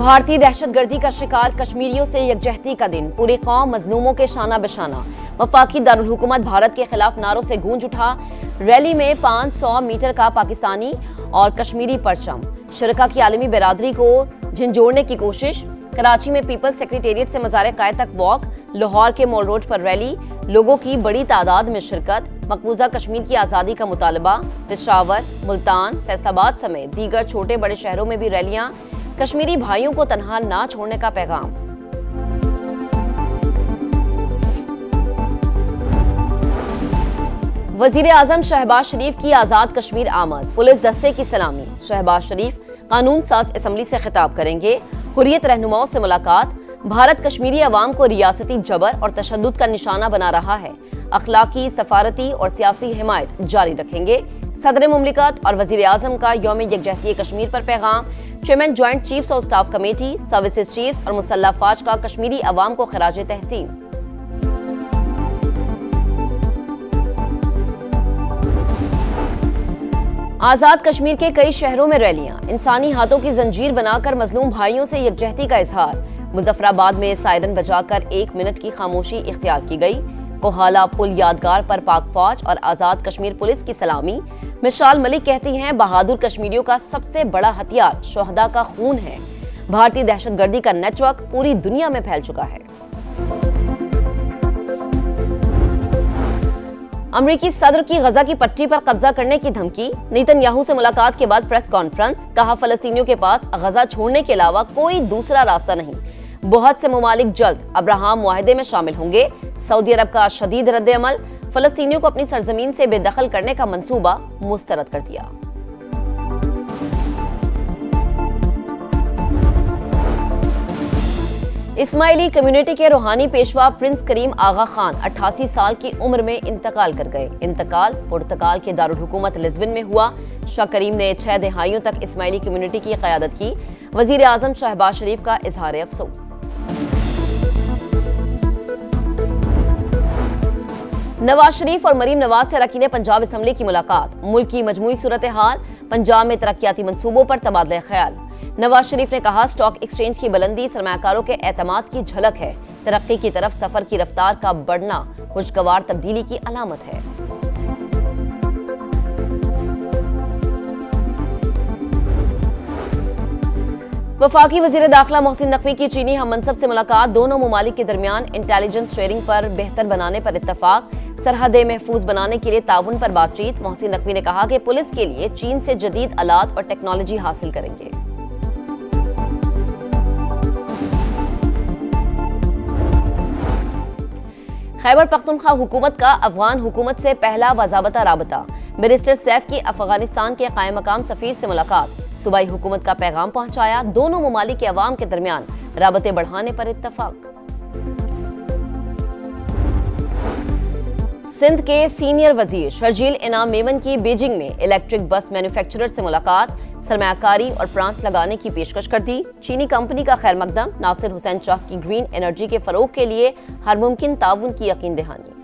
भारतीय दहशतगर्दी का शिकार कश्मीरियों से यकजहती का दिन, पूरी कौम मजलूमों के शाना बशाना। वफाकी दारुल हुकूमत भारत के खिलाफ नारों से गूंज उठा। रैली में 500 मीटर का पाकिस्तानी और कश्मीरी परचम। शुरका की आलमी बिरादरी को झंझोड़ने की कोशिश। कराची में पीपल्स सेक्रेटेरिएट से मज़ार कायद तक वॉक। लाहौर के मॉल रोड पर रैली, लोगों की बड़ी तादाद में शिरकत। मकबूजा कश्मीर की आज़ादी का मुतालबा। पेशावर, मुल्तान, फैसलाबाद समेत दीगर छोटे बड़े शहरों में भी रैलियां। कश्मीरी भाइयों को तनहा ना छोड़ने का पैगाम। वजीर आजम शहबाज शरीफ की आजाद कश्मीर आमद, पुलिस दस्ते की सलामी। शहबाज शरीफ कानून साज असम्बली से खिताब करेंगे। हुर्रियत रहनुमाओं से मुलाकात। भारत कश्मीरी अवाम को रियासती जबर और तशद्दुद का निशाना बना रहा है। अखलाकी, सफारती और सियासी हिमायत जारी रखेंगे। सदर मुमलिकत और वजीर आजम का यौम यकजहती कश्मीर पर पैगाम। Chairman joint chiefs of staff committee, services chiefs और मुसल्लह अफवाज का कश्मीरी अवाम को खराज तहसीन। आजाद कश्मीर के कई शहरों में रैलियां। इंसानी हाथों की जंजीर बनाकर मजलूम भाइयों से यकजहती का इजहार। मुजफ्फराबाद में सायरन बजाकर 1 मिनट की खामोशी इख्तियार की गई। कोहाला पुल यादगार पर पाक फौज और आजाद कश्मीर पुलिस की सलामी। मिशाल मलिक कहती हैं, बहादुर कश्मीरियों का सबसे बड़ा हथियार शोहदा का खून है। भारतीय दहशतगर्दी का नेटवर्क पूरी दुनिया में फैल चुका है। अमरीकी सदर की गजा की पट्टी पर कब्जा करने की धमकी। नेतन्याहू से मुलाकात के बाद प्रेस कॉन्फ्रेंस। कहा, फलस्तीनियों के पास गजा छोड़ने के अलावा कोई दूसरा रास्ता नहीं। बहुत से ममालिक जल्द अब्राहम मुआहदे में शामिल होंगे। सऊदी अरब का शदीद रद्द अमल। फलस्तीनियों को अपनी सरजमीन से बेदखल करने का मंसूबा मुस्तरद कर दिया। इस्माइली कम्युनिटी के रूहानी पेशवा प्रिंस करीम आगा खान 88 साल की उम्र में इंतकाल कर गए। इंतकाल पुर्तगाल के दारुल हुकूमत लिस्बन में हुआ। शाह करीम ने 6 दहाइयों तक इस्माइली कम्युनिटी की क़यादत की। वजीर आजम शहबाज शरीफ का इजहार अफसोस। नवाज शरीफ और मरीम नवाज से अरकान पंजाब असम्बली की मुलाकात। मुल्क की मजमूई सूरत हाल, पंजाब में तरक्याती मंसूबों पर तबादला ख्याल। नवाज शरीफ ने कहा, स्टॉक एक्सचेंज की बुलंदी सरमायाकारों के एतमाद की झलक है। तरक्की की तरफ सफर की रफ्तार का बढ़ना खुशगवार तब्दीली की अलामत है। वफाकी वजीर दाखिला मोहसिन नकवी की चीनी हम मनसब से मुलाकात। दोनों ममालिक के दरमियान इंटेलिजेंस शेयरिंग पर बेहतर बनाने पर इत्तफाक। सरहदें महफूज बनाने के लिए ताउन पर बातचीत। मोहसिन नकवी ने कहा कि पुलिस के लिए चीन से जदीद आलात और टेक्नोलॉजी हासिल करेंगे। खैबर पख्तूनख्वा हुकूमत का अफगान हुकूमत से पहला बाज़ाबता राबता। बैरिस्टर सैफ की अफगानिस्तान के कायम मकाम सफीर से मुलाकात। सूबाई हुकूमत का पैगाम पहुंचाया। दोनों ममालिक के अवाम के दरमियान राबते बढ़ाने पर इत्तफाक। सिंध के सीनियर वजीर शर्जील इनाम मेमन की बीजिंग में इलेक्ट्रिक बस मैन्युफैक्चरर से मुलाकात। सरमायाकारी और प्रांत लगाने की पेशकश कर दी। चीनी कंपनी का खैर मकदम। नासिर हुसैन शाह की ग्रीन एनर्जी के फरोग के लिए हर मुमकिन ताउन की यकीन दहानी।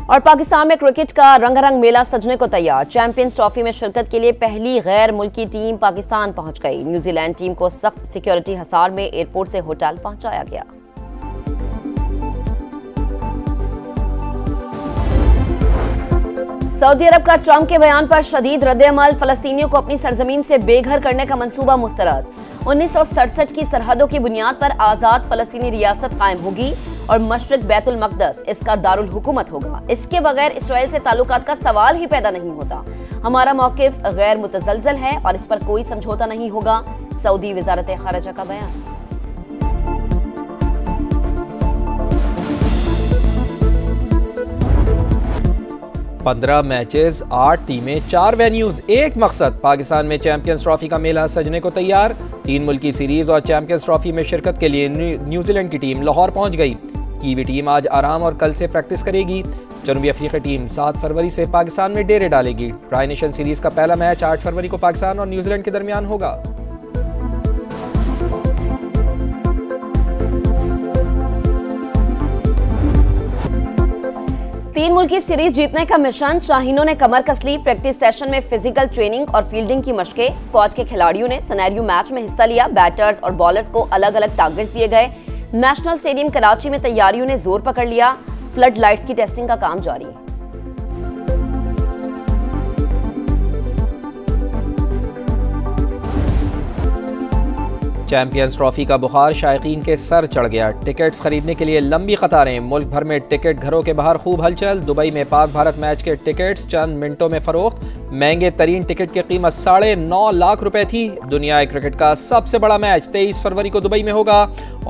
और पाकिस्तान में क्रिकेट का रंगारंग मेला सजने को तैयार। चैंपियंस ट्रॉफी में शिरकत के लिए पहली गैर मुल्की टीम पाकिस्तान पहुंच गई। न्यूजीलैंड टीम को सख्त सिक्योरिटी हसार में एयरपोर्ट से होटल पहुंचाया गया। सऊदी अरब का ट्रंप के बयान पर शदीद रद्द-ए-अमल। फलस्तीनियों को अपनी सरजमीन से बेघर करने का मंसूबा मुस्तरद। 1967 की सरहदों की बुनियाद पर आजाद फलस्तीनी रियासत कायम होगी और मशरिक बैतुल मकदस इसका दारुल हुकूमत होगा। इसके बगैर इसराइल से ताल्लुकात का सवाल ही पैदा नहीं होता। हमारा मौकिफ गैर मुतजलजल है और इस पर कोई समझौता नहीं होगा। सऊदी वजारत खारजा का बयान। पंद्रह मैचेस, 8 टीमें, 4 वेन्यूज, एक मकसद। पाकिस्तान में चैंपियंस ट्रॉफी का मेला सजने को तैयार। 3 मुल्की सीरीज और चैंपियंस ट्रॉफी में शिरकत के लिए न्यूजीलैंड की टीम लाहौर पहुंच गई। कीवी टीम आज आराम और कल से प्रैक्टिस करेगी। जनूबी अफ्रीका टीम 7 फरवरी से पाकिस्तान में डेरे डालेगी। ट्राई नेशन सीरीज का पहला मैच 8 फरवरी को पाकिस्तान और न्यूजीलैंड के दरमियान होगा। तीन मुल्की सीरीज जीतने का मिशन, शाहीनों ने कमर कस ली। प्रैक्टिस सेशन में फिजिकल ट्रेनिंग और फील्डिंग की मशकें। स्क्वाड के खिलाड़ियों ने सिनेरियो मैच में हिस्सा लिया। बैटर्स और बॉलर्स को अलग अलग टारगेट्स दिए गए। नेशनल स्टेडियम कराची में तैयारियों ने जोर पकड़ लिया। फ्लड लाइट्स की टेस्टिंग का काम जारी। चैंपियंस ट्रॉफी का बुखार शायकीन के सर चढ़ गया। टिकट्स खरीदने के लिए लंबी कतारें। मुल्क भर में टिकट घरों के बाहर खूब हलचल। दुबई में पाक भारत मैच के टिकट्स चंद मिनटों में फरोख्त। महंगे तरीन टिकट की कीमत 9.5 लाख रुपए थी। दुनिया क्रिकेट का सबसे बड़ा मैच 23 फरवरी को दुबई में होगा।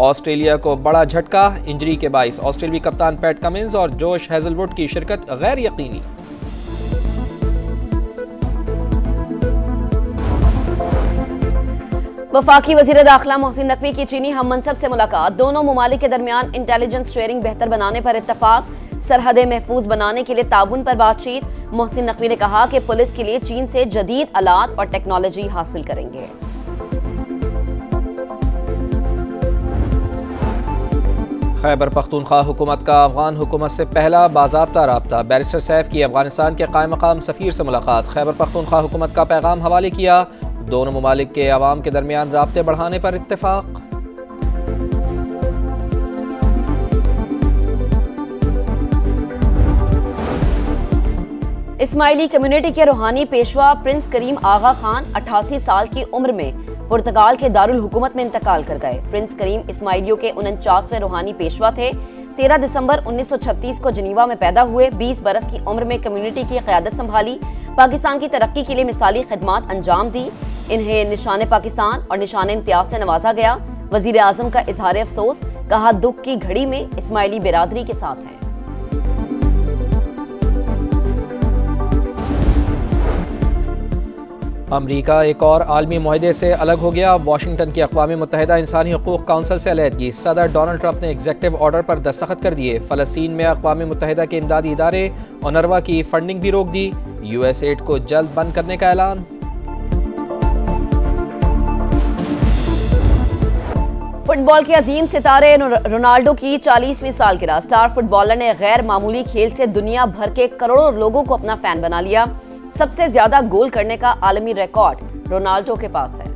ऑस्ट्रेलिया को बड़ा झटका। इंजरी के बाइस ऑस्ट्रेलियाई कप्तान पैट कमिंस और जोश हेजलवुड की शिरकत गैर यकीनी। वफाकी वजीर दाखिला मोहसिन नकवी की चीनी हम मनसब से मुलाकात। दोनों ममालिक के दरमियान इंटेलिजेंस शेयरिंग बेहतर बनाने पर इत्तफाक। सरहदें महफूज बनाने के लिए ताउन पर बातचीत। मोहसिन नकवी ने कहा कि पुलिस के लिए चीन से जदीद आलात और टेक्नोलॉजी हासिल करेंगे। खैबर पख्तूनख्वा हुकूमत का अफगान हुकूमत से पहला बाज़ाब्ता राब्ता। बैरिस्टर सैफ की अफगानिस्तान के कायम मकाम सफ़ीर से मुलाकात। खैबर पख्तूनख्वा हुकूमत का पैगाम हवाले किया। दोनों ममालिक के अवाम के दरमियान राब्ते बढ़ाने पर इत्तेफाक। इस्माइली कम्युनिटी के रूहानी पेशवा प्रिंस करीम आगा खान 88 साल की उम्र में पुर्तगाल के दारुल हुकूमत में इंतकाल कर गए। प्रिंस करीम इस्माइलियों के 49वें रूहानी पेशवा थे। 13 दिसंबर 1936 को जिनीवा में पैदा हुए। 20 बरस की उम्र में कम्युनिटी की क़यादत संभाली। पाकिस्तान की तरक्की के लिए मिसाली खिदमात अंजाम दी। इन्हें निशान पाकिस्तान और निशान इम्तियाज से नवाजा गया। वजीर आजम का इजहार अफसोस, कहा दुख की घड़ी में इस्माइली बिरादरी के साथ हैं। अमरीका एक और आलमी मुआहदे से अलग हो गया। वाशिंगटन की अक़वाम मुत्तहिदा इंसानी हकूक़ काउंसिल से अलहदगी। सदर डोनाल्ड ट्रंप ने एग्जेक्टिव ऑर्डर पर दस्तखत कर दिए। फ़लस्तीन में अक़वाम मुत्तहिदा के इमदादी इदारे ओनरवा की फंडिंग भी रोक दी। यूएसएड को जल्द बंद करने का ऐलान। फुटबॉल के अजीम सितारे रोनाल्डो की 40वीं सालगिरह। स्टार फुटबॉलर ने गैर मामूली खेल से दुनिया भर के करोड़ों लोगों को अपना फैन बना लिया। सबसे ज्यादा गोल करने का आलमी रिकॉर्ड रोनाल्डो के पास है।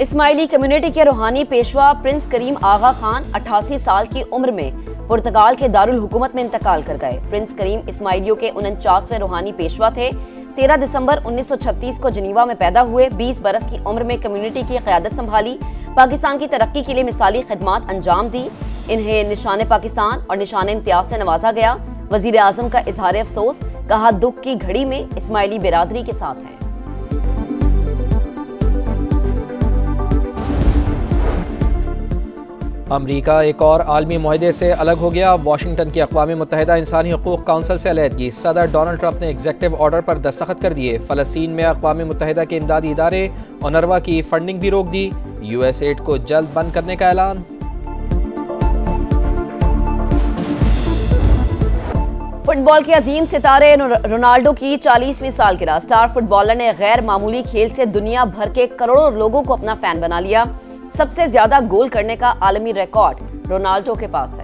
इस्माइली कम्युनिटी के रूहानी पेशवा प्रिंस करीम आगा खान 88 साल की उम्र में पुर्तगाल के दारुल हुकूमत में इंतकाल कर गए। प्रिंस करीम इस्माइलियों के 49वें रूहानी पेशवा थे। 13 दिसंबर 1936 को जिनीवा में पैदा हुए। 20 बरस की उम्र में कम्युनिटी की क़यादत संभाली। पाकिस्तान की तरक्की के लिए मिसाली खिदमात अंजाम दी। इन्हें निशान पाकिस्तान और निशान इम्तियाज से नवाजा गया। वजीर आजम का इजहार अफसोस, कहा दुख की घड़ी में इस्माइली बिरादरी के साथ हैं। अमरीका एक और आलमी मुआहदे से अलग हो गया। वाशिंगटन की अक़वाम मुत्तहिदा इंसानी हकूक़ काउंसिल से अलहदगी। सदर डोनाल्ड ट्रंप ने एग्जेक्टिव ऑर्डर पर दस्तखत कर दिए। फ़लस्तीन में अक़वाम मुत्तहिदा के इमदादी इदारे ओनरवा की फंडिंग भी रोक दी। यूएसएड को जल्द बंद करने का ऐलान। फुटबॉल के अजीम सितारे रोनाल्डो की 40वीं सालगिरह। स्टार फुटबॉलर ने गैर मामूली खेल से दुनिया भर के करोड़ों लोगों को अपना फैन बना लिया। सबसे ज्यादा गोल करने का आलमी रिकॉर्ड रोनाल्डो के पास है।